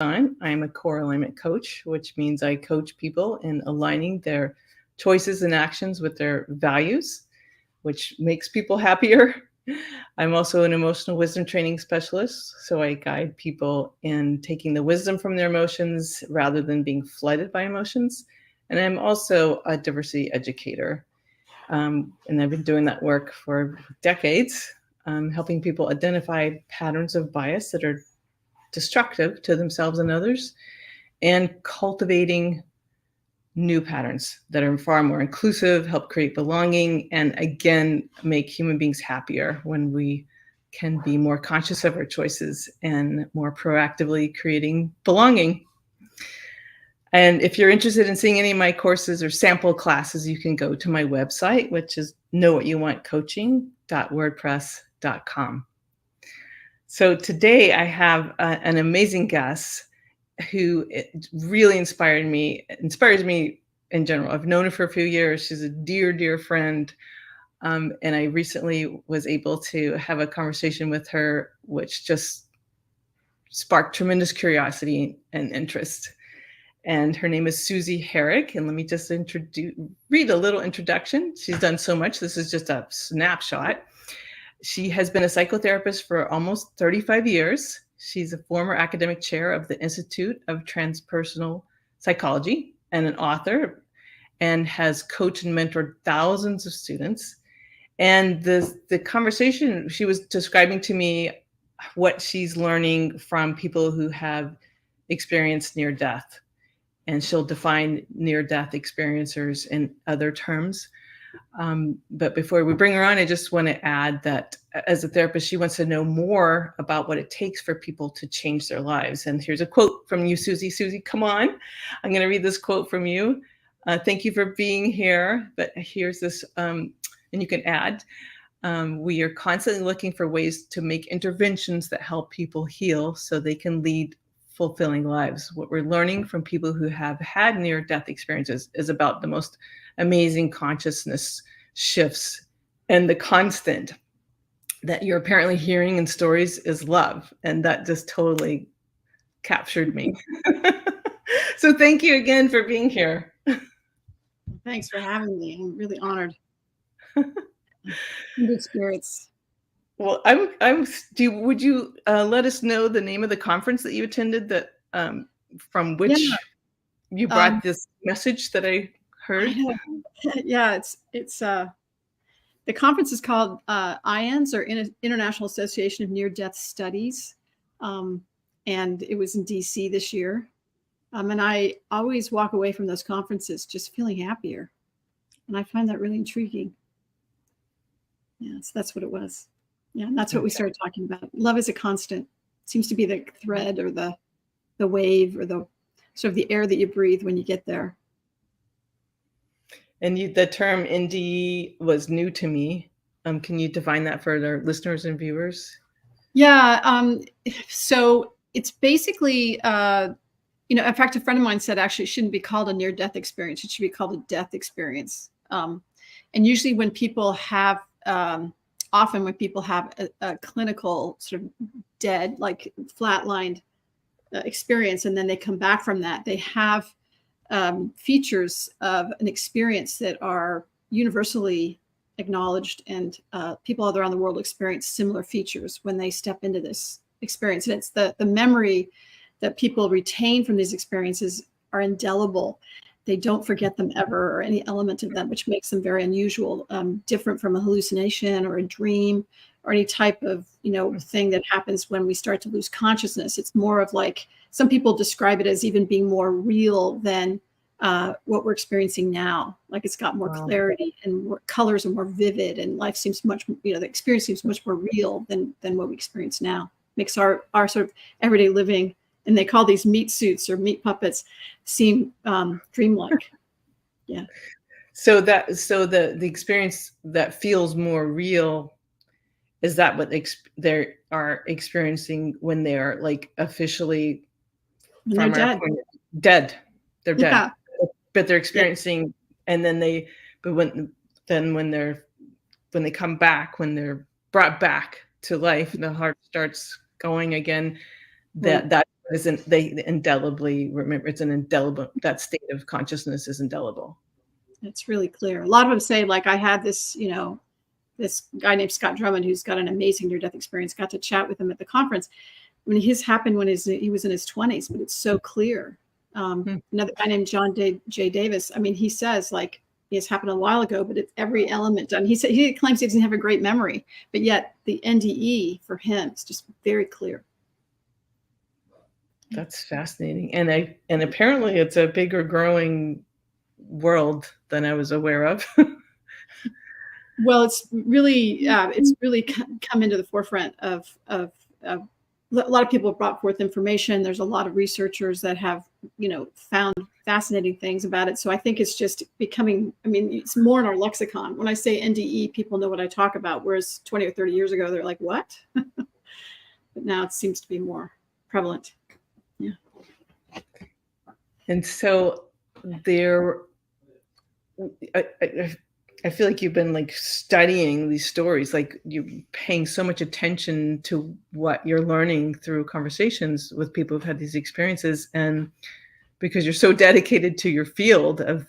I'm a core alignment coach, which means I coach people in aligning their choices and actions with their values, which makes people happier. I'm also an emotional wisdom training specialist, so I guide people in taking the wisdom from their emotions rather than being flooded by emotions. And I'm also a diversity educator. And I've been doing that work for decades, helping people identify patterns of bias that are destructive to themselves and others, and cultivating new patterns that are far more inclusive, help create belonging, and again, make human beings happier when we can be more conscious of our choices and more proactively creating belonging. And if you're interested in seeing any of my courses or sample classes, you can go to my website, which is knowwhatyouwantcoaching.wordpress.com. So today I have an amazing guest who really inspires me in general. I've known her for a few years. She's a dear, dear friend. And I recently was able to have a conversation with her, which just sparked tremendous curiosity and interest. And her name is Susie Herrick. And let me just read a little introduction. She's done so much. This is just a snapshot. She has been a psychotherapist for almost 35 years. She's a former academic chair of the Institute of Transpersonal Psychology and an author, and has coached and mentored thousands of students. And the conversation, she was describing to me what she's learning from people who have experienced near death. And she'll define near-death experiencers in other terms. But before we bring her on, I just want to add that as a therapist, she wants to know more about what it takes for people to change their lives. And here's a quote from you, Susie. Susie, come on. I'm going to read this quote from you. Thank you for being here. But here's this, and you can add, we are constantly looking for ways to make interventions that help people heal so they can lead fulfilling lives. What we're learning from people who have had near-death experiences is about the most amazing consciousness shifts, and the constant that you're apparently hearing in stories is love. And that just totally captured me. So thank you again for being here. Thanks for having me. I'm really honored. Good spirits. Well, would you let us know the name of the conference that you attended, that from which you brought this message that I heard? Yeah, it's the conference is called IANS, or International Association of Near-Death Studies, and it was in DC this year. And I always walk away from those conferences just feeling happier, and I find that really intriguing. Yes, that's what it was. Yeah, and that's what we started talking about. Love is a constant. It seems to be the thread, or the wave, or the sort of the air that you breathe when you get there. And the term NDE was new to me. Can you define that for our listeners and viewers? Yeah. So it's basically, in fact, a friend of mine said actually it shouldn't be called a near-death experience. It should be called a death experience. And usually when people have, often when people have a clinical sort of dead, like flatlined experience, and then they come back from that, they have features of an experience that are universally acknowledged, and people all around the world experience similar features when they step into this experience. And it's the memory that people retain from these experiences are indelible. They don't forget them ever, or any element of them, which makes them very unusual, different from a hallucination or a dream or any type of thing that happens when we start to lose consciousness. It's more of like, some people describe it as even being more real than what we're experiencing now. Like it's got more clarity, and more colors are more vivid, and life seems much, the experience seems much more real than what we experience now. Makes our sort of everyday living, and they call these meat suits or meat puppets, seem dreamlike. Yeah. So the experience that feels more real, is that what they are experiencing when they are like officially When they're dead? Dead. They're dead. Yeah. But they're experiencing, and then when they come back, when they're brought back to life and the heart starts going again, Right. that isn't, they indelibly remember, it's an indelible, that state of consciousness is indelible. It's really clear. A lot of them say, like, I had this, this guy named Scott Drummond, who's got an amazing near-death experience, got to chat with him at the conference. I mean, his happened when he was in his 20s, but it's so clear. Another guy named John J. Davis, I mean, he says, like, it's happened a while ago, but it's every element done. He claims he doesn't have a great memory, but yet the NDE for him is just very clear. That's fascinating. And apparently it's a bigger growing world than I was aware of. Well, it's really come into the forefront of a lot of people have brought forth information. There's a lot of researchers that have, found fascinating things about it. So I think it's just becoming, I mean, it's more in our lexicon. When I say NDE, people know what I talk about, whereas 20 or 30 years ago, they're like, what? But now it seems to be more prevalent. Yeah. And so I feel like you've been like studying these stories, like you're paying so much attention to what you're learning through conversations with people who've had these experiences. And because you're so dedicated to your field of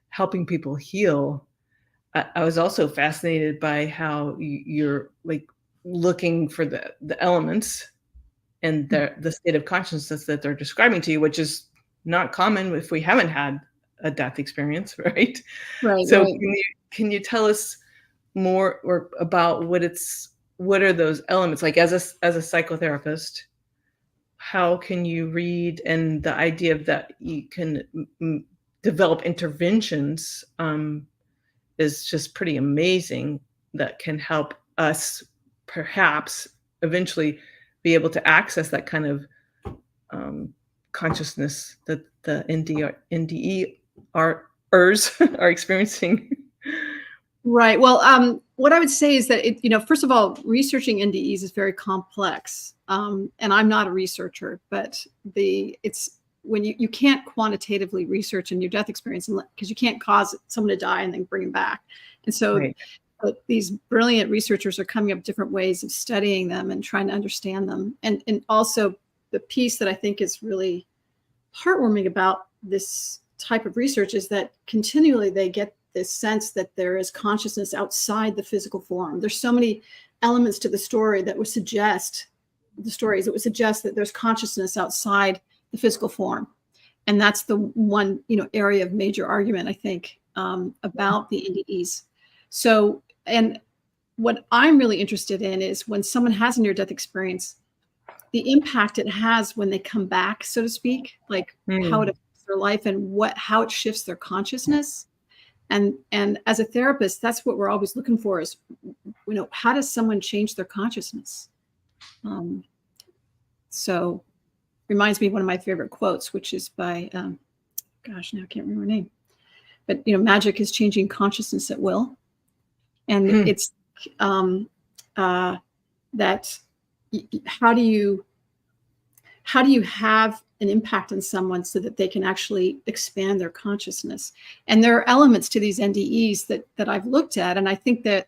helping people heal, I was also fascinated by how you're like looking for the elements and the state of consciousness that they're describing to you, which is not common if we haven't had a death experience, right? Right. So Right. Can you tell us more or about what are those elements? Like as a psychotherapist, how can you read, and the idea of that you can develop interventions is just pretty amazing, that can help us perhaps eventually be able to access that kind of consciousness that the NDErs are experiencing. Right. Well, what I would say is that first of all, researching NDEs is very complex, and I'm not a researcher, but it's when you can't quantitatively research a near-death experience because you can't cause someone to die and then bring them back, and so Right. these brilliant researchers are coming up with different ways of studying them and trying to understand them, and also the piece that I think is really heartwarming about this type of research is that continually they get this sense that there is consciousness outside the physical form. There's so many elements to the story that would suggest that there's consciousness outside the physical form. And that's the one, area of major argument, I think, about the NDEs. So, and what I'm really interested in is when someone has a near-death experience, the impact it has when they come back, so to speak, like how it affects their life and how it shifts their consciousness. And as a therapist, that's what we're always looking for is, how does someone change their consciousness? So reminds me of one of my favorite quotes, which is by, gosh, now I can't remember her name, but, magic is changing consciousness at will. And it's that how do you have an impact on someone so that they can actually expand their consciousness? And there are elements to these NDEs that I've looked at, and I think that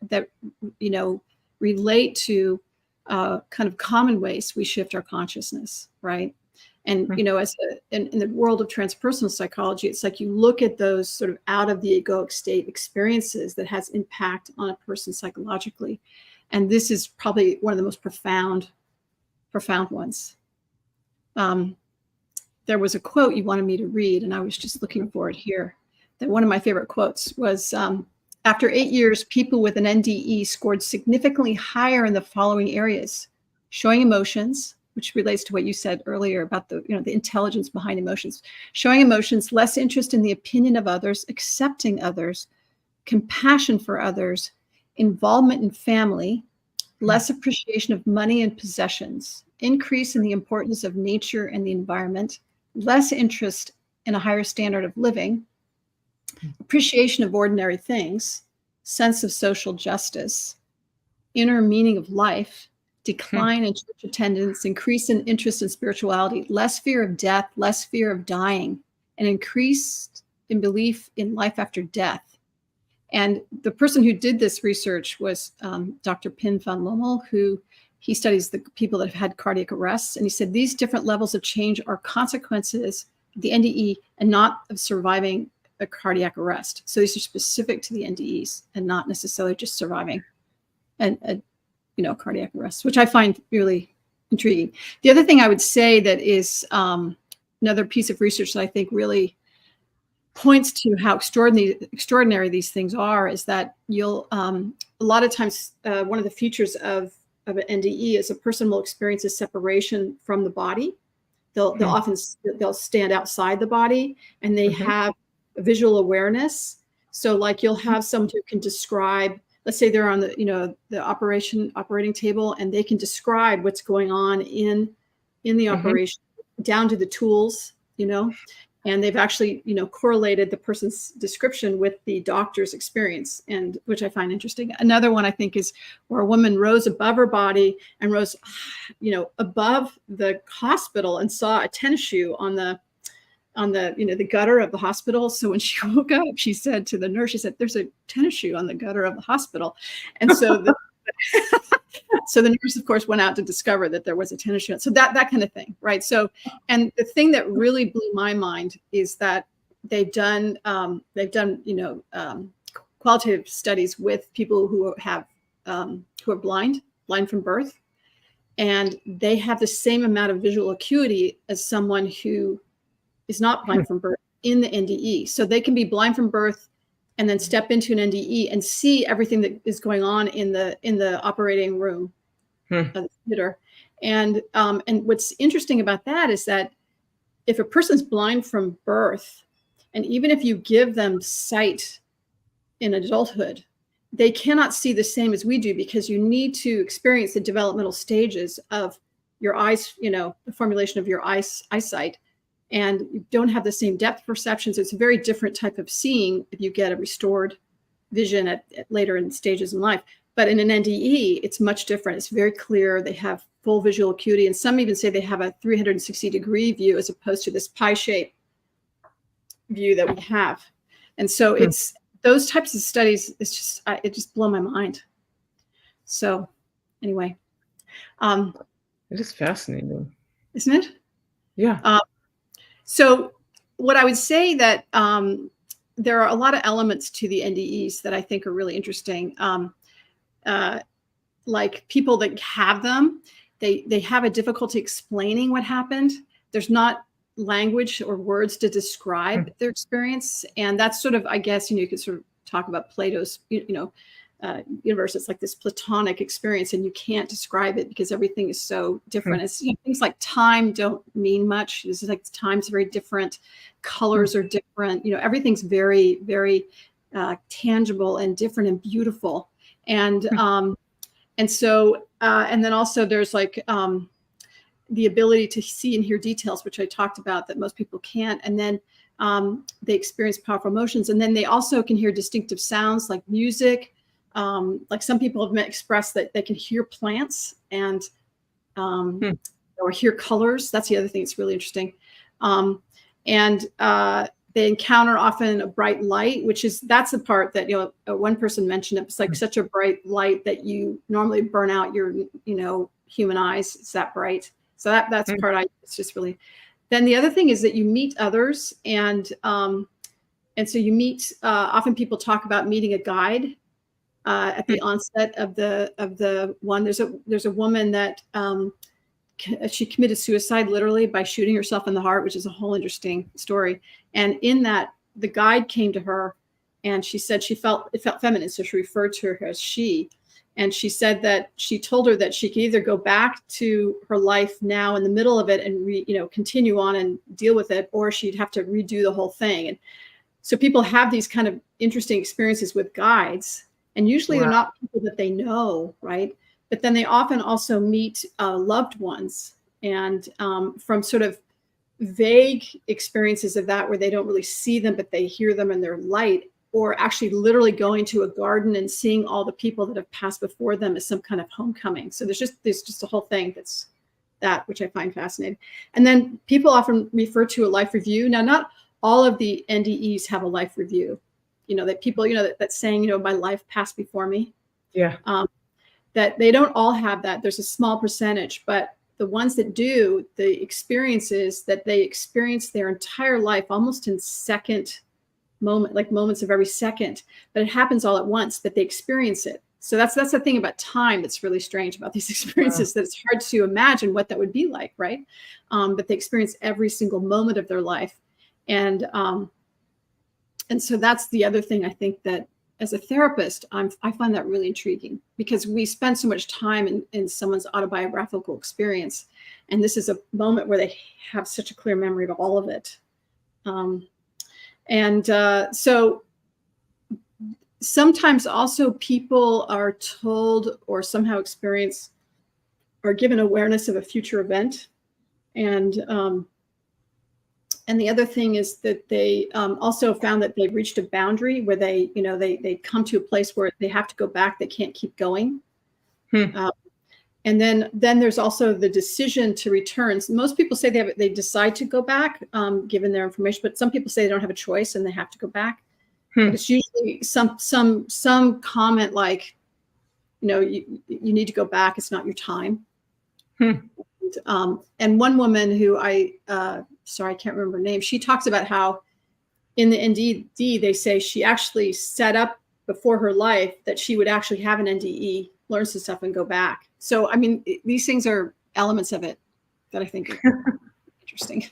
relate to kind of common ways we shift our consciousness, right? And in the world of transpersonal psychology, it's like you look at those sort of out of the egoic state experiences that has impact on a person psychologically, and this is probably one of the most profound ones. There was a quote you wanted me to read, and I was just looking for it here. That one of my favorite quotes was, after 8 years, people with an NDE scored significantly higher in the following areas: showing emotions, which relates to what you said earlier about the intelligence behind emotions, showing emotions, less interest in the opinion of others, accepting others, compassion for others, involvement in family, less appreciation of money and possessions, increase in the importance of nature and the environment, less interest in a higher standard of living, appreciation of ordinary things, sense of social justice, inner meaning of life, decline in church attendance, increase in interest in spirituality, less fear of death, less fear of dying, and increase in belief in life after death. And the person who did this research was Dr. Pim van Lommel, who he studies the people that have had cardiac arrests. And he said these different levels of change are consequences of the NDE and not of surviving a cardiac arrest. So these are specific to the NDEs and not necessarily just surviving a cardiac arrest, which I find really intriguing. The other thing I would say that is another piece of research that I think really points to how extraordinary these things are is that you'll a lot of times one of the features of an NDE is a person will experience a separation from the body. They'll often stand outside the body, and they have a visual awareness. So like you'll have someone who can describe, let's say they're on the operating table, and they can describe what's going on in the operation down to the tools, and they've actually, correlated the person's description with the doctor's experience, and which I find interesting. Another one I think is where a woman rose above her body and rose, above the hospital and saw a tennis shoe on the gutter of the hospital. So when she woke up, she said to the nurse, she said, "There's a tennis shoe on the gutter of the hospital." And so so the nurse, of course, went out to discover that there was a tennis shoe. So that kind of thing, right? So, and the thing that really blew my mind is that they've done qualitative studies with people who are blind from birth, and they have the same amount of visual acuity as someone who is not blind from birth in the NDE. So they can be blind from birth and then step into an NDE and see everything that is going on in the operating room of the theater. And what's interesting about that is that if a person's blind from birth, and even if you give them sight in adulthood, they cannot see the same as we do, because you need to experience the developmental stages of your eyes, the formulation of your eyesight. And you don't have the same depth perceptions. It's a very different type of seeing if you get a restored vision at later in stages in life. But in an NDE, it's much different. It's very clear. They have full visual acuity. And some even say they have a 360-degree view as opposed to this pie-shaped view that we have. And so it's those types of studies, it just blow my mind. So anyway. It is fascinating. Isn't it? Yeah. So what I would say that there are a lot of elements to the NDEs that I think are really interesting. Like people that have them, they have a difficulty explaining what happened. There's not language or words to describe their experience. And that's sort of, I guess, you could sort of talk about Plato's, universe. It's like this Platonic experience, and you can't describe it because everything is so different. It's things like time don't mean much. It's like time's very different, colors are different. Everything's very, very tangible and different and beautiful. And so and then also there's like the ability to see and hear details, which I talked about, that most people can't. And then they experience powerful emotions, and then they also can hear distinctive sounds like music. Like some people have expressed that they can hear plants and or hear colors. That's the other thing that's really interesting. And they encounter often a bright light, that's the part that, one person mentioned, it's like such a bright light that you normally burn out your, human eyes. It's that bright. So that's the part it's just really. Then the other thing is that you meet others, and so you meet, often people talk about meeting a guide. At the onset of the one, there's a woman that she committed suicide literally by shooting herself in the heart, which is a whole interesting story. And in that, the guide came to her, and she said it felt feminine, so she referred to her as she. And she said that she told her that she could either go back to her life now in the middle of it and continue on and deal with it, or she'd have to redo the whole thing. And so people have these kind of interesting experiences with guides. And usually they're not people that they know, right? But then they often also meet loved ones, and from sort of vague experiences of that where they don't really see them, but they hear them in their light, or actually literally going to a garden and seeing all the people that have passed before them as some kind of homecoming. So there's just a whole thing that's that, which I find fascinating. And then people often refer to a life review. Now, not all of the NDEs have a life review. That people, that saying, my life passed before me. Yeah. that they don't all have that. There's a small percentage, but the ones that do, the experiences that they experience their entire life, almost in second moment, like moments of every second, but it happens all at once, that they experience it. So that's the thing about time that's really strange about these experiences, that it's hard to imagine what that would be like, right? But they experience every single moment of their life. And so that's the other thing I think that as a therapist, I find that really intriguing, because we spend so much time in someone's autobiographical experience. And this is a moment where they have such a clear memory of all of it. So sometimes also people are told or somehow experience or given awareness of a future event. And the other thing is that they also found that they've reached a boundary where they come to a place where they have to go back. They can't keep going. And then there's also the decision to return. So most people say they decide to go back, given their information, but some people say they don't have a choice and they have to go back. But it's usually some comment like, you need to go back. It's not your time. And one woman who sorry, I can't remember her name. She talks about how in the NDE, they say she actually set up before her life that she would actually have an NDE, learn some stuff and go back. So, I mean, these things are elements of it that I think are interesting.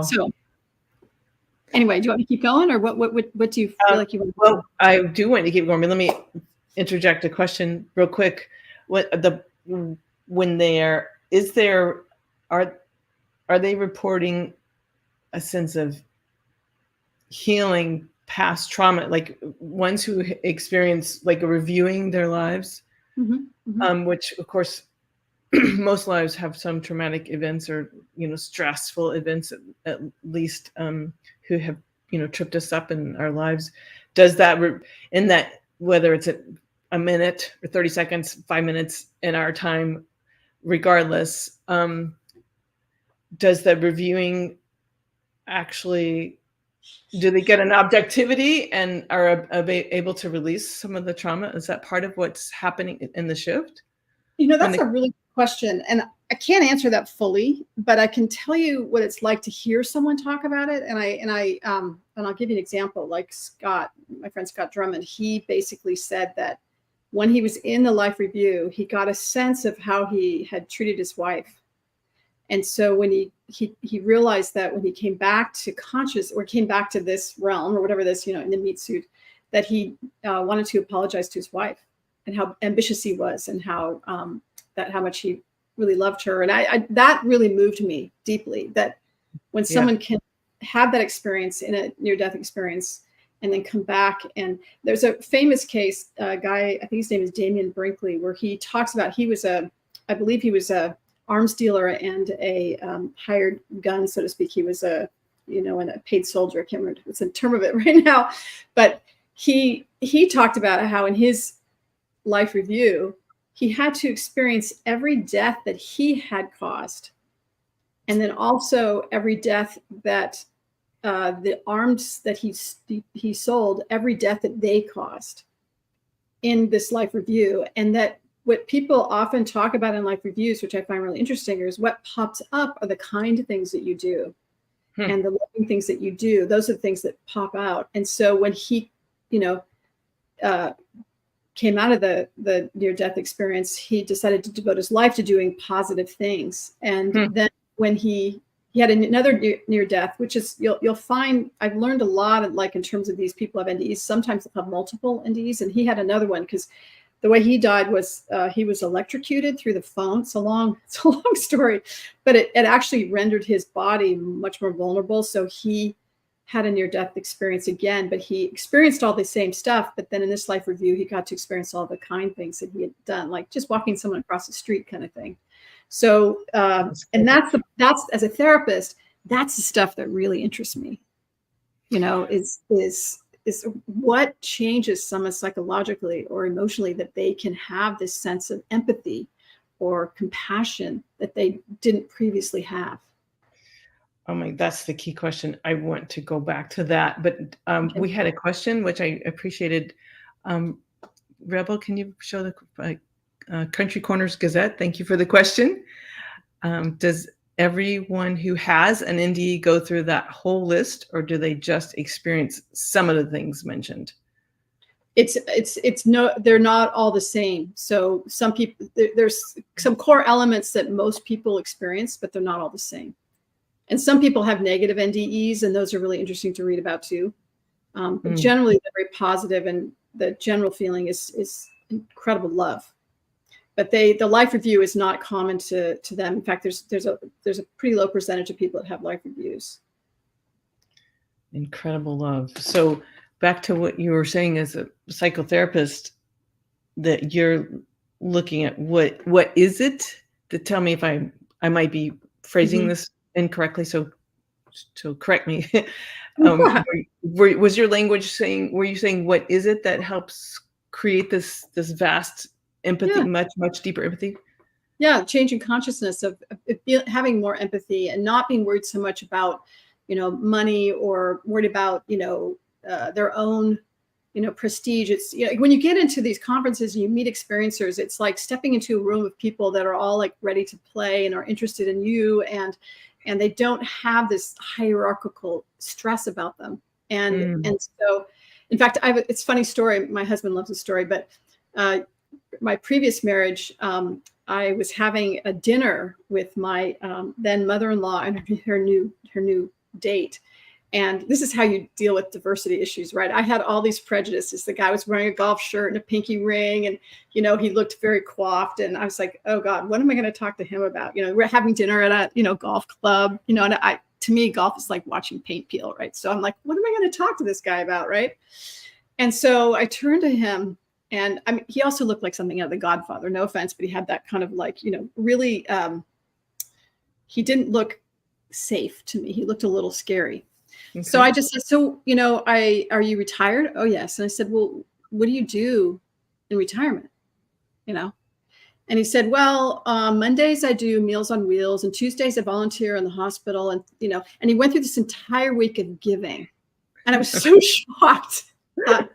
So anyway, do you want to keep going, or what do you feel like you want to Well, I do want to keep going, but let me interject a question real quick. Are they reporting a sense of healing past trauma, like ones who experience like a reviewing their lives, which of course most lives have some traumatic events or stressful events at least, who have tripped us up in our lives. Does that in that, whether it's a minute or 30 seconds, 5 minutes in our time, regardless, does the reviewing actually, do they get an objectivity and are able to release some of the trauma? Is that part of what's happening in the shift? That's a really good question. And I can't answer that fully, but I can tell you what it's like to hear someone talk about it. And I'll give you an example. Like Scott, my friend Scott Drummond, he basically said that when he was in the life review, he got a sense of how he had treated his wife. And so when he realized that when he came back to conscious, or came back to this realm or whatever this, in the meat suit, that he wanted to apologize to his wife, and how ambitious he was, and how much he really loved her. And that really moved me deeply, that when someone can have that experience in a near-death experience and then come back. And there's a famous case, a guy, I think his name is Damian Brinkley, where he talks about, I believe he was a arms dealer and a hired gun, so to speak. He was and a paid soldier. I can't remember what's the term of it right now, but he talked about how in his life review, he had to experience every death that he had caused, and then also every death that the arms that he sold, every death that they caused in this life review. And that what people often talk about in life reviews, which I find really interesting, is what pops up are the kind of things that you do and the loving things that you do. Those are the things that pop out. And so when he, came out of the near-death experience, he decided to devote his life to doing positive things. And then when he had another near-death, which is, you'll find, I've learned a lot, like in terms of these people have NDEs, sometimes they'll have multiple NDEs, and he had another one because the way he died was he was electrocuted through the phone. It's a long story, but it actually rendered his body much more vulnerable. So he had a near-death experience again, but he experienced all the same stuff. But then in this life review, he got to experience all the kind things that he had done, like just walking someone across the street kind of thing. So, and that's as a therapist, that's the stuff that really interests me, is what changes someone psychologically or emotionally, that they can have this sense of empathy or compassion that they didn't previously have. Oh my, that's the key question. I want to go back to that, but we had a question which I appreciated Rebel, can you show the Country Corners Gazette? Thank you for the question. Does everyone who has an NDE go through that whole list, or do they just experience some of the things mentioned? It's no, they're not all the same. So some people, there's some core elements that most people experience, but they're not all the same. And some people have negative NDEs, and those are really interesting to read about too. But generally, they're very positive, and the general feeling is incredible love. But the life review is not common to them. In fact, there's a pretty low percentage of people that have life reviews. Incredible love. So back to what you were saying as a psychotherapist, that you're looking at what is it? To tell me if I might be phrasing this incorrectly. So correct me. Was your language saying? Were you saying what is it that helps create this vast empathy, much deeper empathy? Yeah, changing consciousness of having more empathy and not being worried so much about, money, or worried about, their own, prestige. It's, when you get into these conferences and you meet experiencers, it's like stepping into a room of people that are all like ready to play and are interested in you, and they don't have this hierarchical stress about them. And so, in fact, it's a funny story. My husband loves the story, but my previous marriage, I was having a dinner with my then mother-in-law and her new date. And this is how you deal with diversity issues, right? I had all these prejudices. The guy was wearing a golf shirt and a pinky ring, and he looked very coiffed. And I was like, oh God, what am I going to talk to him about? We're having dinner at a golf club. And to me, golf is like watching paint peel, right? So I'm like, what am I going to talk to this guy about, right? And so I turned to him. And I mean, he also looked like something out of The Godfather. No offense, but he had that kind of like, really, he didn't look safe to me. He looked a little scary. Okay. So I just said, so, are you retired? Oh, yes. And I said, well, what do you do in retirement? And he said, well, Mondays I do Meals on Wheels, and Tuesdays I volunteer in the hospital. And, and he went through this entire week of giving. And I was so shocked. So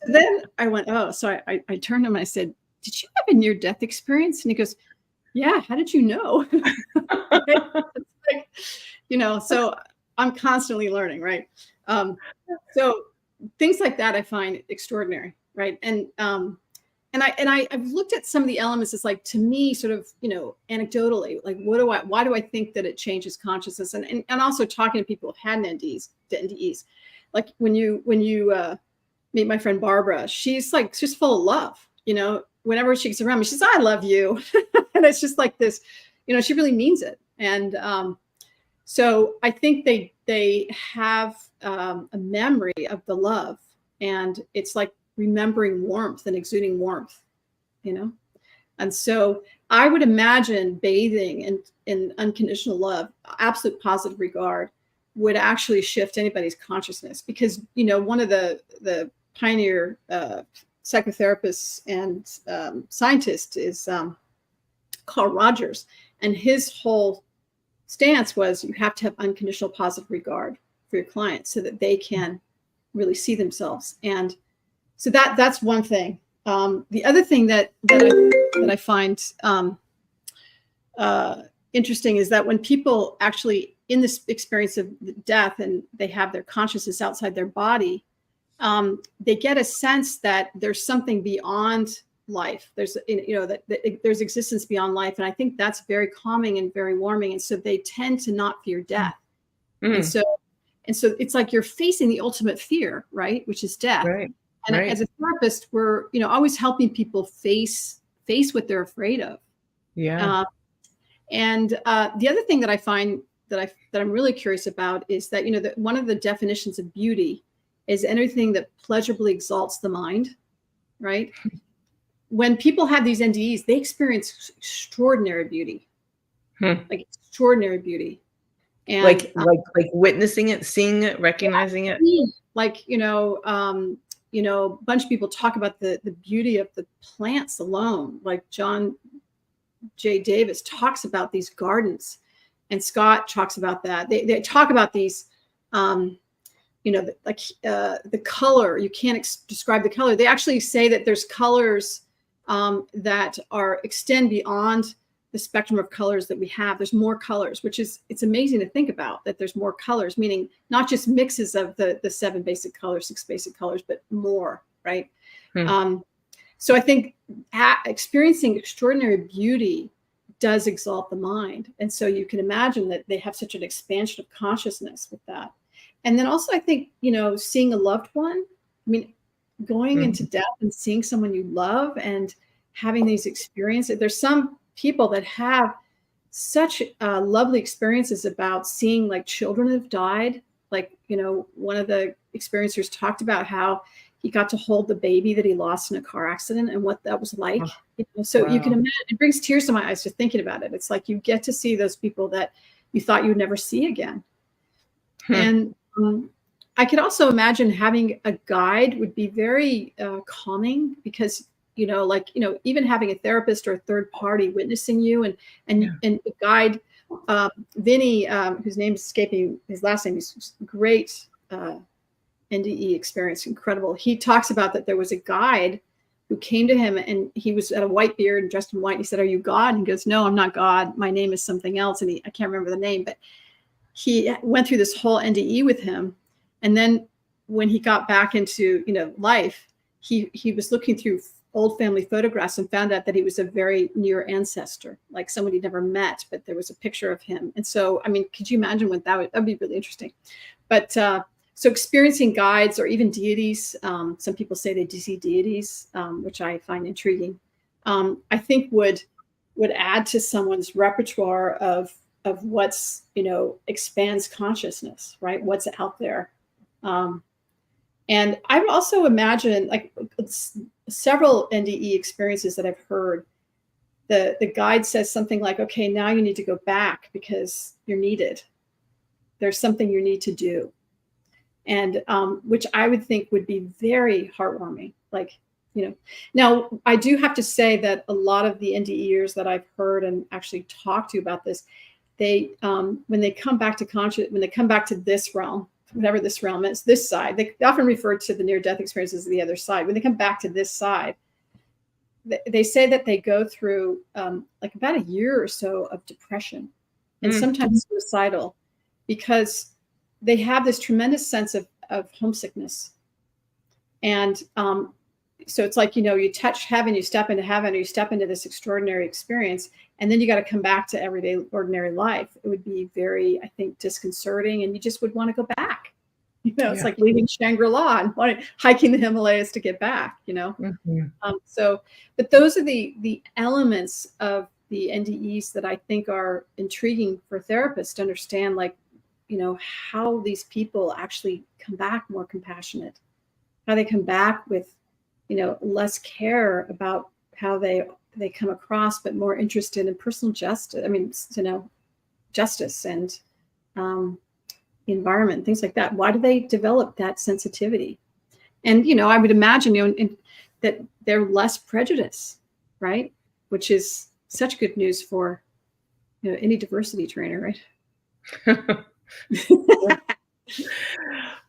then I went, oh, so I turned to him and I said, did you have a near-death experience? And he goes, yeah, how did you know? So I'm constantly learning, right? So things like that I find extraordinary, right? And I've looked at some of the elements. It's like, to me, sort of, anecdotally, like, why do I think that it changes consciousness? And also talking to people who've had NDEs. Like when you meet my friend Barbara, she's full of love. Whenever she gets around me, she says, I love you. And it's just like this, she really means it. And so I think they have a memory of the love, and it's like remembering warmth and exuding warmth, And so I would imagine bathing in unconditional love, absolute positive regard, would actually shift anybody's consciousness, because one of the pioneer psychotherapists and scientists is Carl Rogers, and his whole stance was you have to have unconditional positive regard for your clients so that they can really see themselves. And so that's one thing. The other thing that I find interesting is that when people actually in this experience of death and they have their consciousness outside their body, they get a sense that there's something beyond life. There's, that there's existence beyond life. And I think that's very calming and very warming. And so they tend to not fear death. And so it's like you're facing the ultimate fear, right? Which is death. Right. And as a therapist, we're, always helping people face what they're afraid of. Yeah. And the other thing that I find that I'm really curious about is that, that one of the definitions of beauty is anything that pleasurably exalts the mind, right? When people have these NDEs, they experience extraordinary beauty, like extraordinary beauty. And like witnessing it, seeing it, recognizing it. Like, a bunch of people talk about the beauty of the plants alone. Like John J. Davis talks about these gardens, and Scott talks about that. They talk about these the color, you can't describe the color. They actually say that there's colors that extend beyond the spectrum of colors that we have. There's more colors, it's amazing to think about, that there's more colors, meaning not just mixes of the 7 basic colors, 6 basic colors, but more, right? So I think experiencing extraordinary beauty does exalt the mind. And so you can imagine that they have such an expansion of consciousness with that. And then also I think, seeing a loved one, I mean, going into death and seeing someone you love and having these experiences. There's some people that have such lovely experiences about seeing like children have died. Like, one of the experiencers talked about how he got to hold the baby that he lost in a car accident and what that was like. So you can imagine, it brings tears to my eyes just thinking about it. It's like you get to see those people that you thought you'd never see again. And I could also imagine having a guide would be very calming, because even having a therapist or a third party witnessing you and the guide, Vinny, whose name is escaping, his last name is great NDE experience, incredible. He talks about that there was a guide who came to him and he was at a white beard and dressed in white. And he said, "Are you God?" And he goes, "No, I'm not God. My name is something else." And I can't remember the name, but he went through this whole NDE with him. And then when he got back into, life, he was looking through old family photographs and found out that he was a very near ancestor, like someone he'd never met, but there was a picture of him. And so, I mean, could you imagine what that'd be really interesting. But so experiencing guides or even deities, some people say they see deities, which I find intriguing, I think would add to someone's repertoire of what's, expands consciousness, right? What's out there. And I've also imagined, like, several NDE experiences that I've heard, the guide says something like, "Okay, now you need to go back because you're needed. There's something you need to do." And which I would think would be very heartwarming. Like, now I do have to say that a lot of the NDEers that I've heard and actually talked to about this, they when they come back to when they come back to this realm, whatever this realm is, this side, they often refer to the near-death experience as the other side. When they come back to this side, they say that they go through like about a year or so of depression and sometimes suicidal, because they have this tremendous sense of homesickness. And so it's like, you touch heaven, you step into heaven, or you step into this extraordinary experience, and then you got to come back to everyday ordinary life. It would be very, I think, disconcerting, and you just would want to go back. It's like leaving Shangri-La and hiking the Himalayas to get back, but those are the elements of the NDEs that I think are intriguing for therapists to understand, like, how these people actually come back more compassionate, how they come back with, less care about how they come across, but more interested in personal justice. I mean, justice and the environment, things like that. Why do they develop that sensitivity? And, I would imagine, that they're less prejudice, right? Which is such good news for, any diversity trainer, right?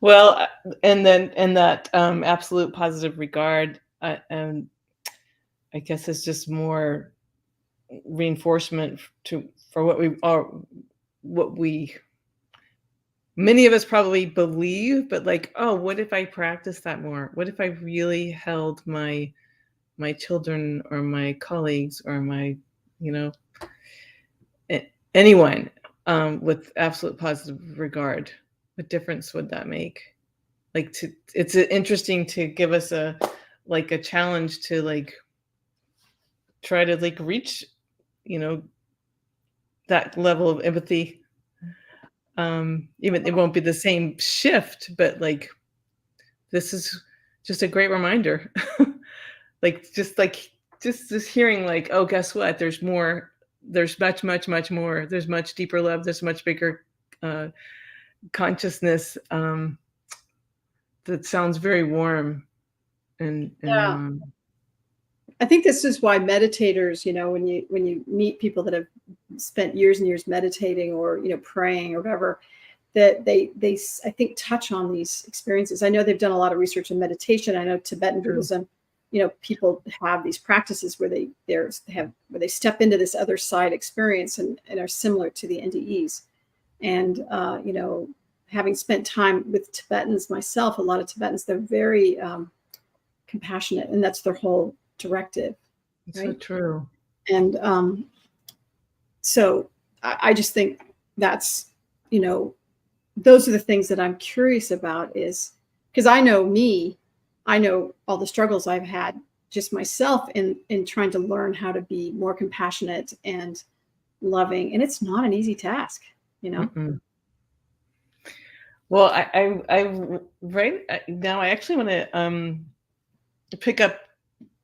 Well, and then in that absolute positive regard, I guess it's just more reinforcement for what we are, many of us probably believe, but like, oh, what if I practice that more? What if I really held my children or my colleagues or my, anyone with absolute positive regard? What difference would that make? Like, it's interesting to give us a challenge to like try to like reach, that level of empathy. Even it won't be the same shift, but like, this is just a great reminder. Just hearing like, oh, guess what? There's more. There's much, much, much more. There's much deeper love. There's much bigger consciousness. That sounds very warm. And I think this is why meditators, when you meet people that have spent years and years meditating or, praying or whatever, that they I think touch on these experiences. I know they've done a lot of research in meditation. I know Tibetan Buddhism, people have these practices where they step into this other side experience and are similar to the NDEs. And having spent time with Tibetans myself, a lot of Tibetans, they're very compassionate, and that's their whole directive. It's right? so true. And so I just think that's, those are the things that I'm curious about, is because I know all the struggles I've had just myself in trying to learn how to be more compassionate and loving. And it's not an easy task, Mm-mm. Well, I right now I actually want to pick up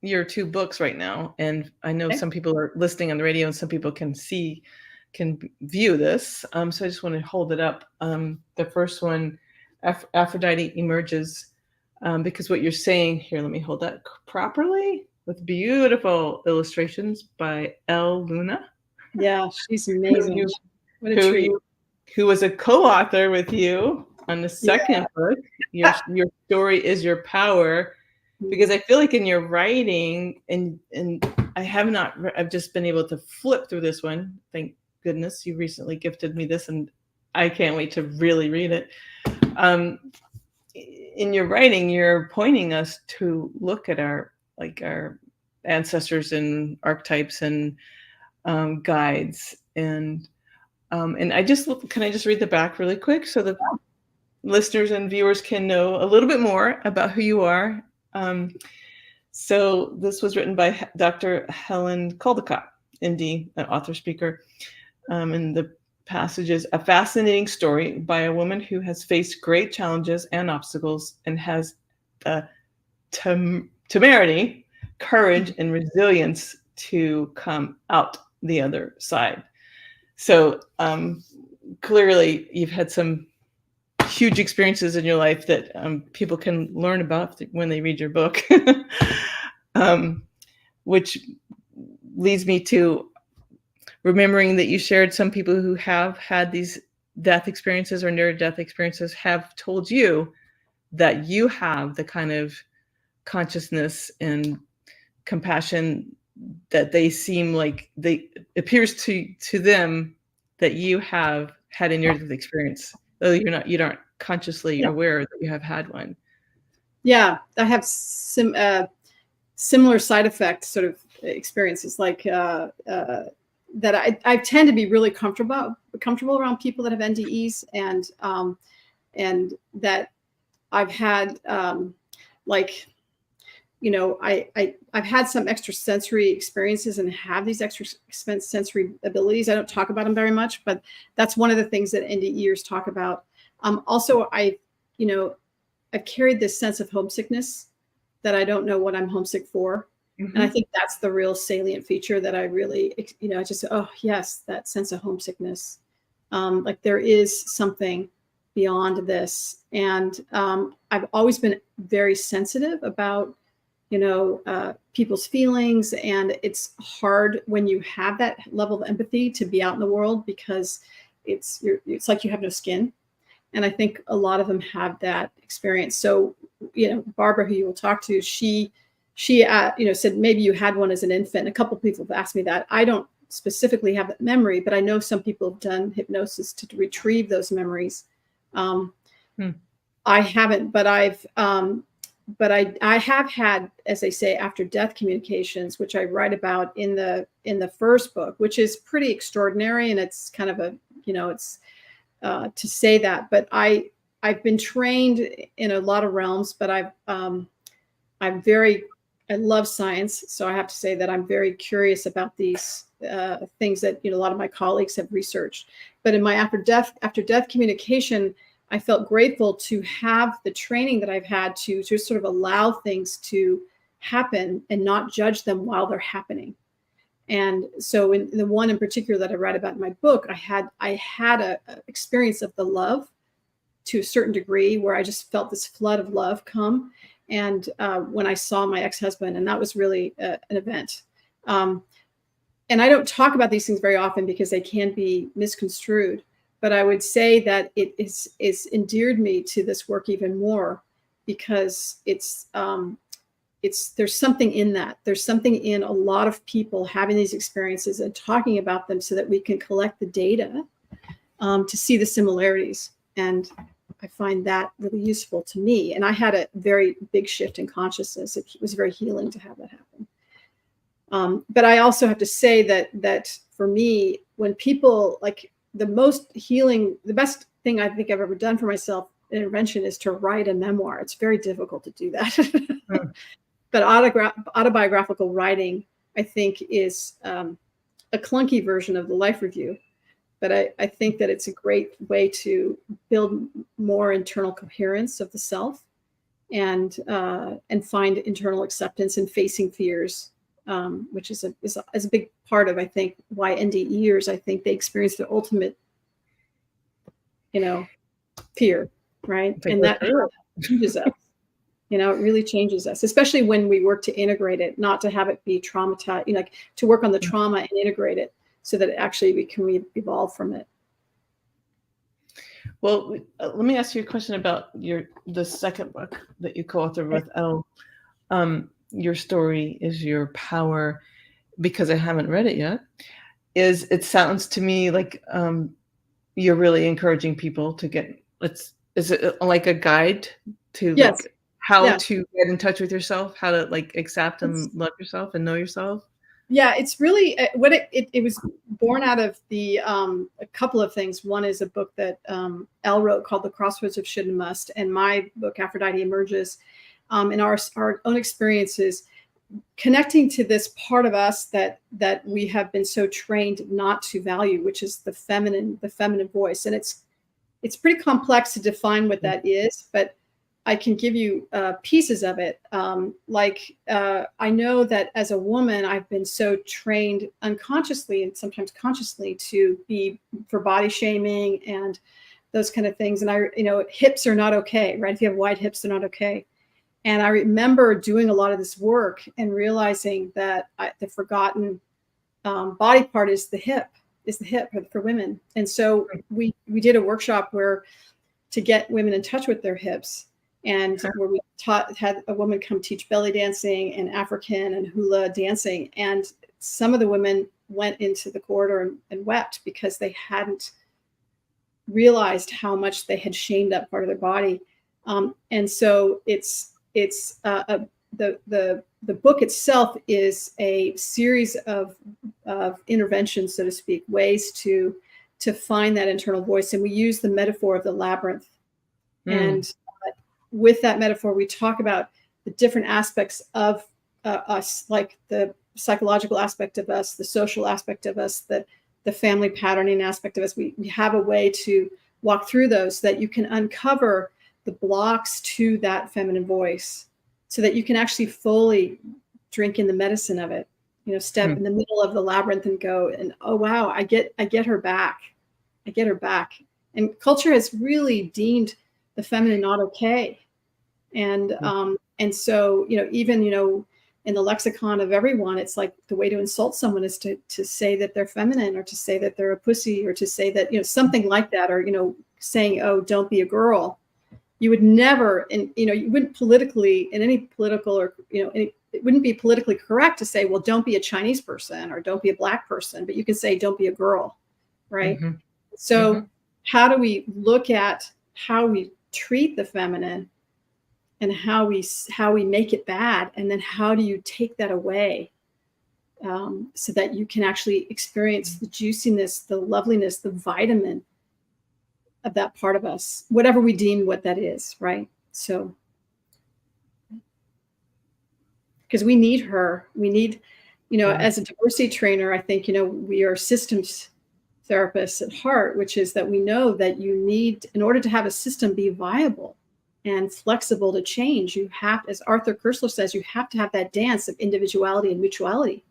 your 2 books right now, and I know Okay. some people are listening on the radio, and some people can view this. So I just want to hold it up. The first one, Aphrodite Emerges, because what you're saying here. Let me hold that properly, with beautiful illustrations by Elle Luna. Yeah, she's amazing. What a treat. Who was a co-author with you on the second book, Your Story is Your Power, because I feel like in your writing, and I've just been able to flip through this one. Thank goodness you recently gifted me this, and I can't wait to really read it. In your writing, you're pointing us to look at our ancestors and archetypes and guides, and can I just read the back really quick so the listeners and viewers can know a little bit more about who you are. So this was written by Dr. Helen Caldicott, MD, an author, speaker. And the passage is: a fascinating story by a woman who has faced great challenges and obstacles and has the temerity, courage, and resilience to come out the other side. So clearly you've had some huge experiences in your life that people can learn about when they read your book, which leads me to remembering that you shared some people who have had these death experiences or near-death experiences have told you that you have the kind of consciousness and compassion that they seem like appears to them that you have had in your experience, though you aren't consciously aware that you have had one. Yeah, I have some similar side effect sort of experiences, like that I tend to be really comfortable around people that have NDEs, and that I've had I've had some extrasensory experiences and have these extrasensory abilities. I don't talk about them very much, but that's one of the things that NDEers talk about. Also, I've carried this sense of homesickness that I don't know what I'm homesick for. Mm-hmm. And I think that's the real salient feature that I really, just, oh yes, that sense of homesickness. Like there is something beyond this. And I've always been very sensitive about people's feelings, and it's hard when you have that level of empathy to be out in the world, because it's like you have no skin. And I think a lot of them have that experience. So, Barbara, who you will talk to, she said maybe you had one as an infant. A couple of people have asked me that. I don't specifically have that memory, but I know some people have done hypnosis to retrieve those memories. I haven't, but I have had, as they say, after death communications, which I write about in the first book, which is pretty extraordinary. And it's kind of it's to say that, but I've been trained in a lot of realms, but I love science. So I have to say that I'm very curious about these things that, a lot of my colleagues have researched. But in my after death communication, I felt grateful to have the training that I've had to sort of allow things to happen and not judge them while they're happening. And so in the one in particular that I write about in my book, I had a experience of the love to a certain degree, where I just felt this flood of love come. And when I saw my ex-husband, and that was really an event. And I don't talk about these things very often because they can be misconstrued. But I would say that it is endeared me to this work even more, because there's something in that. There's something in a lot of people having these experiences and talking about them, so that we can collect the data to see the similarities. And I find that really useful to me. And I had a very big shift in consciousness. It was very healing to have that happen. But I also have to say that for me, when people, like, the best thing I think I've ever done for myself, intervention, is to write a memoir. It's very difficult to do that. But autobiographical writing, I think, is a clunky version of the life review. But I think that it's a great way to build more internal coherence of the self, and find internal acceptance and facing fears, which is a big part of, I think, why NDEers, I think they experience the ultimate, fear, right? And that changes us. It really changes us, especially when we work to integrate it, not to have it be traumatized, like to work on the trauma and integrate it, so that actually we can evolve from it. Well, let me ask you a question about the second book that you co-authored with Elle. Your Story is Your Power, because I haven't read it yet. It sounds to me like you're really encouraging people to is it like a guide to Yes. how to get in touch with yourself, how to accept and love yourself and know yourself? Yeah, it's really what it was born out of a couple of things. One is a book that Elle wrote called The Crossroads of Should and Must, and my book Aphrodite Emerges, in our own experiences, connecting to this part of us that we have been so trained not to value, which is the feminine voice. And it's pretty complex to define what that is, but I can give you pieces of it. I know that as a woman, I've been so trained unconsciously and sometimes consciously to be for body shaming and those kind of things. And hips are not okay, right? If you have wide hips, they're not okay. And I remember doing a lot of this work and realizing that the forgotten body part is the hip for women. And so we did a workshop to get women in touch with their hips. And where we had a woman come teach belly dancing and African and hula dancing. And some of the women went into the corridor and wept, because they hadn't realized how much they had shamed that part of their body. And so the book itself is a series of interventions, so to speak, ways to find that internal voice. And we use the metaphor of the labyrinth. And with that metaphor, we talk about the different aspects of us, like the psychological aspect of us, the social aspect of us, the family patterning aspect of us. We have a way to walk through those, so that you can uncover the blocks to that feminine voice, so that you can actually fully drink in the medicine of it, step in the middle of the labyrinth and go, and oh, wow, I get her back. I get her back. And culture has really deemed the feminine not okay. And so, even, in the lexicon of everyone, it's like the way to insult someone is to say that they're feminine, or to say that they're a pussy, or to say that, something like that, or, saying, oh, don't be a girl. You would never, and, you wouldn't politically, in any political or, it wouldn't be politically correct to say, well, don't be a Chinese person, or don't be a Black person, but you can say, don't be a girl. Right. So how do we look at how we treat the feminine, and how we make it bad, and then how do you take that away, so that you can actually experience the juiciness, the loveliness, the vitamin of that part of us, whatever we deem what that is, right? So, because we need her, as a diversity trainer, I think, we are systems therapists at heart, which is that we know that you need, in order to have a system be viable and flexible to change, you have, as Arthur Koestler says, you have to have that dance of individuality and mutuality.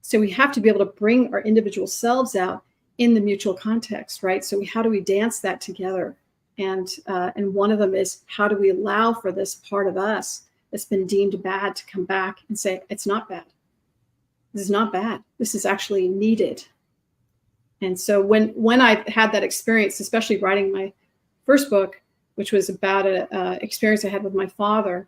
So we have to be able to bring our individual selves out in the mutual context, right? So how do we dance that together? And one of them is, how do we allow for this part of us that's been deemed bad to come back and say, it's not bad. This is not bad. This is actually needed. And so when I had that experience, especially writing my first book, which was about a experience I had with my father,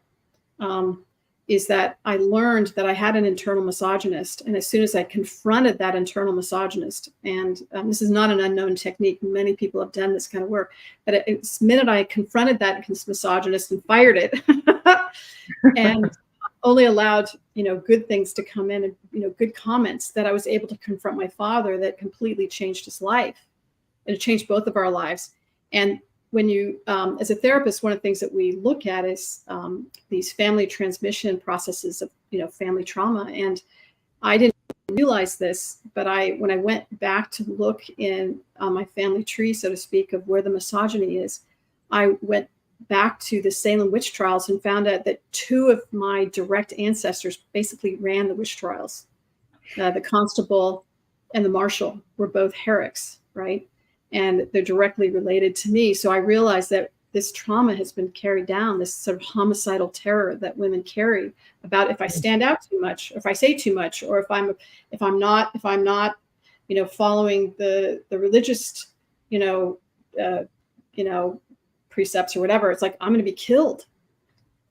is that I learned that I had an internal misogynist. And as soon as I confronted that internal misogynist, and this is not an unknown technique, many people have done this kind of work, but it's the minute I confronted that misogynist and fired it, and only allowed, good things to come in and, good comments, that I was able to confront my father, that completely changed his life. And it changed both of our lives. And when you, as a therapist, one of the things that we look at is these family transmission processes of, family trauma. And I didn't realize this, but when I went back to look in my family tree, so to speak, of where the misogyny is, I went back to the Salem witch trials and found out that 2 of my direct ancestors basically ran the witch trials. The constable and the marshal were both Herricks, right? And they're directly related to me. So I realized that this trauma has been carried down, this sort of homicidal terror that women carry about if I stand out too much, or if I say too much, or if I'm not, following the religious, precepts or whatever, it's like, I'm going to be killed.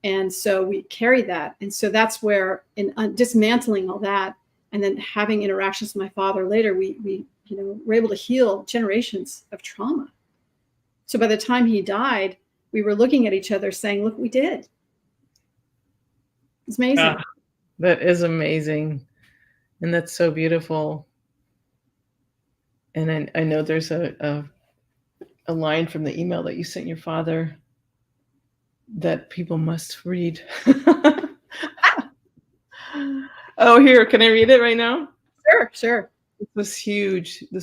And so we carry that. And so that's where, in dismantling all that, and then having interactions with my father later, we were able to heal generations of trauma. So by the time he died, we were looking at each other saying, look, we did. It's amazing. That is amazing. And that's so beautiful. And I know there's a line from the email that you sent your father that people must read. Oh, here, can I read it right now? Sure. This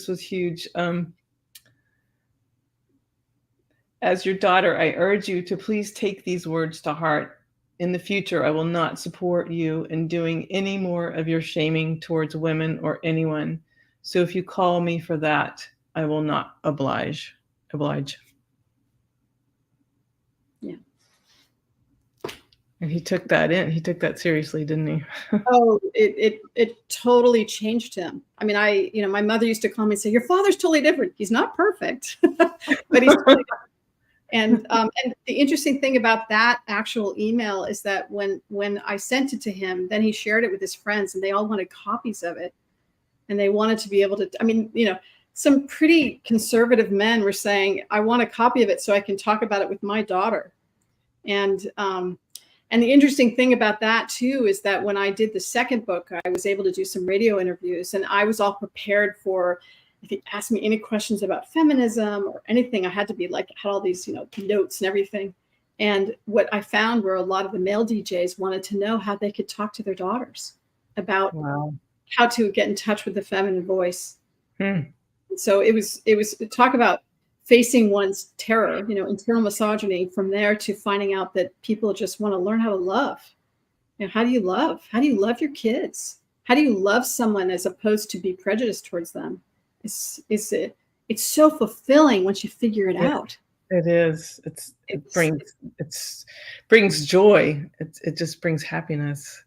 was huge. As your daughter, I urge you to please take these words to heart. In the future, I will not support you in doing any more of your shaming towards women or anyone. So if you call me for that, I will not oblige. Yeah. And he took that seriously, didn't he? Oh, it totally changed him. I mean, my mother used to call me and say, your father's totally different. He's not perfect, but he's totally different. And the interesting thing about that actual email is that when I sent it to him, then he shared it with his friends, and they all wanted copies of it. And they wanted to be able to, some pretty conservative men were saying, I want a copy of it so I can talk about it with my daughter. And the interesting thing about that too is that when I did the second book, I was able to do some radio interviews, and I was all prepared for, if he asked me any questions about feminism or anything, I had to be like, had all these, notes and everything. And what I found were a lot of the male DJs wanted to know how they could talk to their daughters about how to get in touch with the feminine voice. So it was talk about facing one's terror, internal misogyny, from there to finding out that people just want to learn how to love. How do you love? How do you love your kids? How do you love someone as opposed to be prejudiced towards them? It's so fulfilling once you figure it out. It is. It brings joy. It just brings happiness.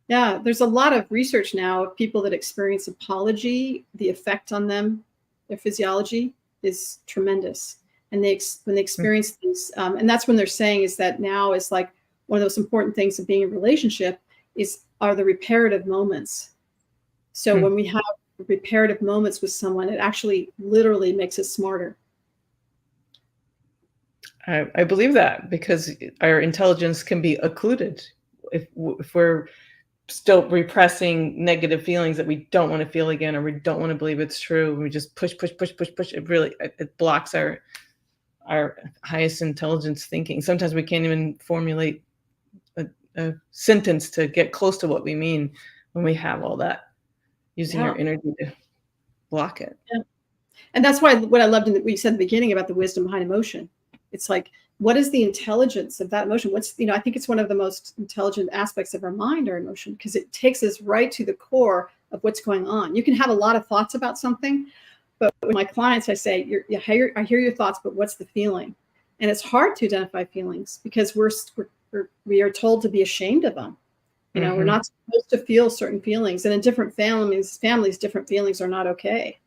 Yeah, there's a lot of research now of people that experience apology. The effect on them, their physiology, is tremendous. And when they experience these, and that's when they're saying is that now is like one of those important things of being in a relationship are the reparative moments. So when we have reparative moments with someone, it actually literally makes us smarter. I believe that, because our intelligence can be occluded if we're still repressing negative feelings that we don't want to feel again, or we don't want to believe it's true. We just push. It blocks our highest intelligence thinking. Sometimes we can't even formulate a sentence to get close to what we mean when we have all that, using our energy to block it. Yeah. And that's why what I loved in what you said at the beginning about the wisdom behind emotion. It's like, what is the intelligence of that emotion? I think it's one of the most intelligent aspects of our mind, our emotion, because it takes us right to the core of what's going on. You can have a lot of thoughts about something, but with my clients, I say, I hear your thoughts, but what's the feeling? And it's hard to identify feelings because we are told to be ashamed of them. We're not supposed to feel certain feelings, and in different families, different feelings are not okay.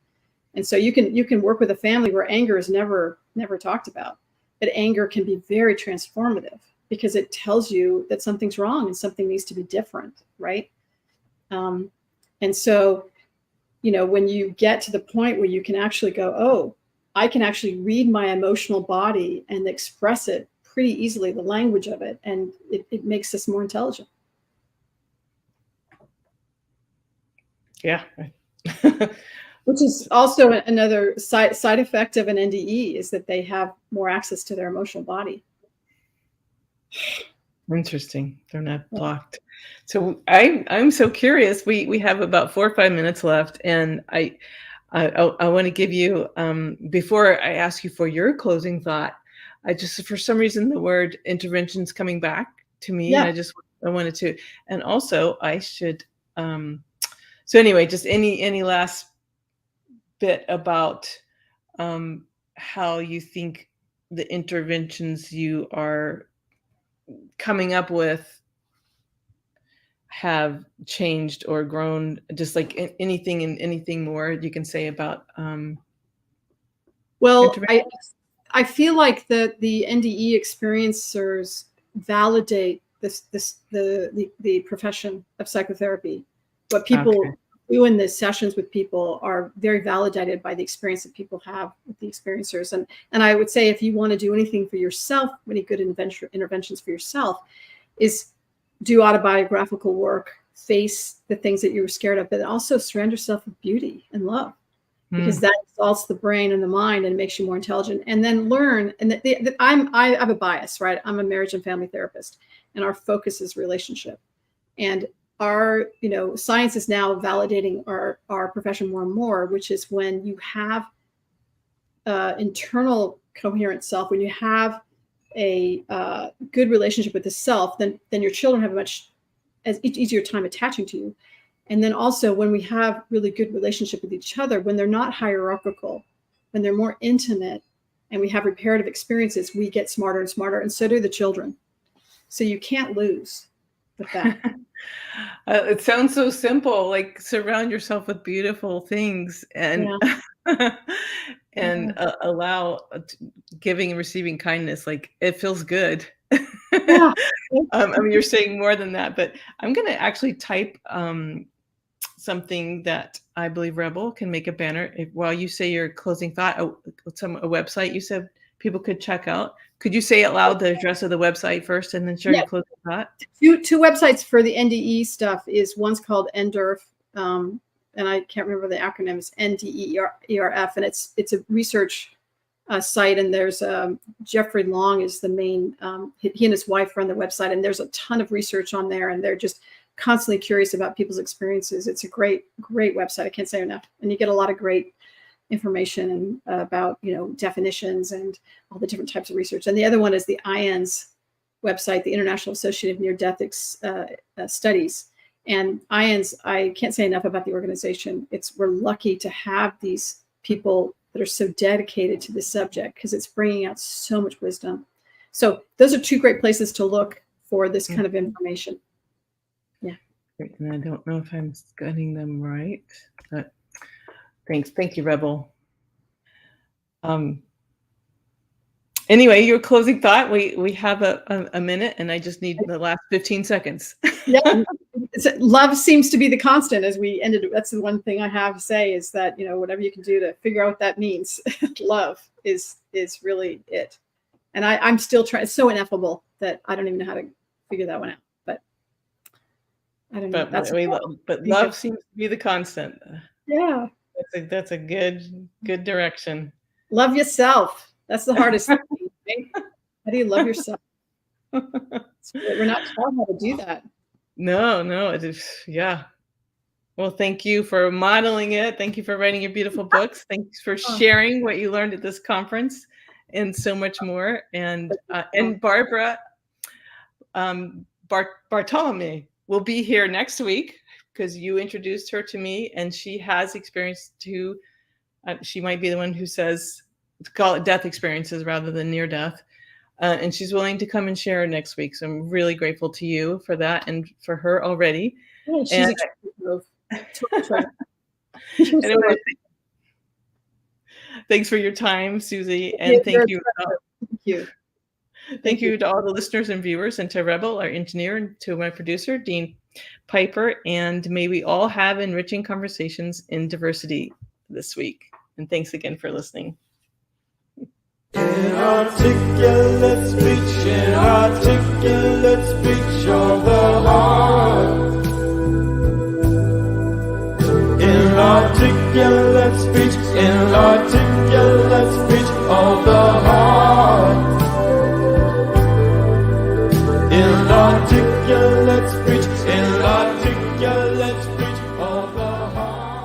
And so you can work with a family where anger is never talked about, but anger can be very transformative because it tells you that something's wrong and something needs to be different, right? And so, when you get to the point where you can actually go, oh, I can actually read my emotional body and express it pretty easily, the language of it, and it makes us more intelligent. Yeah. Which is also another side effect of an NDE, is that they have more access to their emotional body. Interesting. They're not blocked. So I'm so curious. We have about 4 or 5 minutes left, and I want to give you before I ask you for your closing thought. I just, for some reason, the word intervention's coming back to me, Yeah. and I wanted to, and also I should. So anyway, just any last bit about how you think the interventions you are coming up with have changed or grown, just like anything more you can say about well, intervention? I feel like the NDE experiencers validate the profession of psychotherapy. What people do in the sessions with people are very validated by the experience that people have with the experiencers. And I would say, if you want to do anything for yourself, any good interventions for yourself, is do autobiographical work, face the things that you were scared of, but also surround yourself with beauty and love, because that exalts the brain and the mind and makes you more intelligent. And then learn. And I have a bias, right? I'm a marriage and family therapist, and our focus is relationship. And our, science is now validating our profession more and more, which is when you have internal coherent self, when you have a good relationship with the self, then your children have a much easier time attaching to you. And then also, when we have really good relationship with each other, when they're not hierarchical, when they're more intimate, and we have reparative experiences, we get smarter and smarter, and so do the children. So you can't lose with that. It sounds so simple, like surround yourself with beautiful things and and allow giving and receiving kindness. Like, it feels good. Yeah. I mean, you're saying more than that, but I'm going to actually type something that I believe Rebel can make a banner. While you say your closing thought, a website you said people could check out. Could you say out loud the address of the website first, and then share your closing thought? Two websites for the NDE stuff. One's called NDERF, and I can't remember the acronym. It's NDERF, and it's a research site. And there's Jeffrey Long is the main. He and his wife run the website, and there's a ton of research on there, and they're just constantly curious about people's experiences. It's a great website. I can't say enough, and you get a lot of great information and about definitions and all the different types of research. And the other one is the IANS website, the International Association of Near-Death Studies. And IANS, I can't say enough about the organization. We're lucky to have these people that are so dedicated to this subject, because it's bringing out so much wisdom. So those are two great places to look for this kind of information. Yeah. And I don't know if I'm getting them right, but thanks. Thank you, Rebel. Anyway, your closing thought. We have a minute, and I just need the last 15 seconds. Yeah. Love seems to be the constant as we ended. That's the one thing I have to say, is that, whatever you can do to figure out what that means, love is really it. And I'm still trying. It's so ineffable that I don't even know how to figure that one out. But I don't know. But love seems to be the constant. Yeah. That's a good direction. Love yourself. That's the hardest thing. Right? How do you love yourself? We're not taught how to do that. No, it is. Yeah. Well, thank you for modeling it. Thank you for writing your beautiful books. Thanks for sharing what you learned at this conference, and so much more. And Barbara Bartolome will be here next week, because you introduced her to me, and she has experience too. She might be the one who says, call it death experiences rather than near death. And she's willing to come and share next week. So I'm really grateful to you for that, and for her already. Yeah, she's Thanks for your time, Susie, and You're thank a you. treasure. Thank you. Thank you to all the listeners and viewers, and to Rebel, our engineer, and to my producer, Dean Piper. And may we all have enriching conversations in diversity this week. And thanks again for listening. Inarticulate speech of the heart. Inarticulate speech of the heart. Inarticulate speech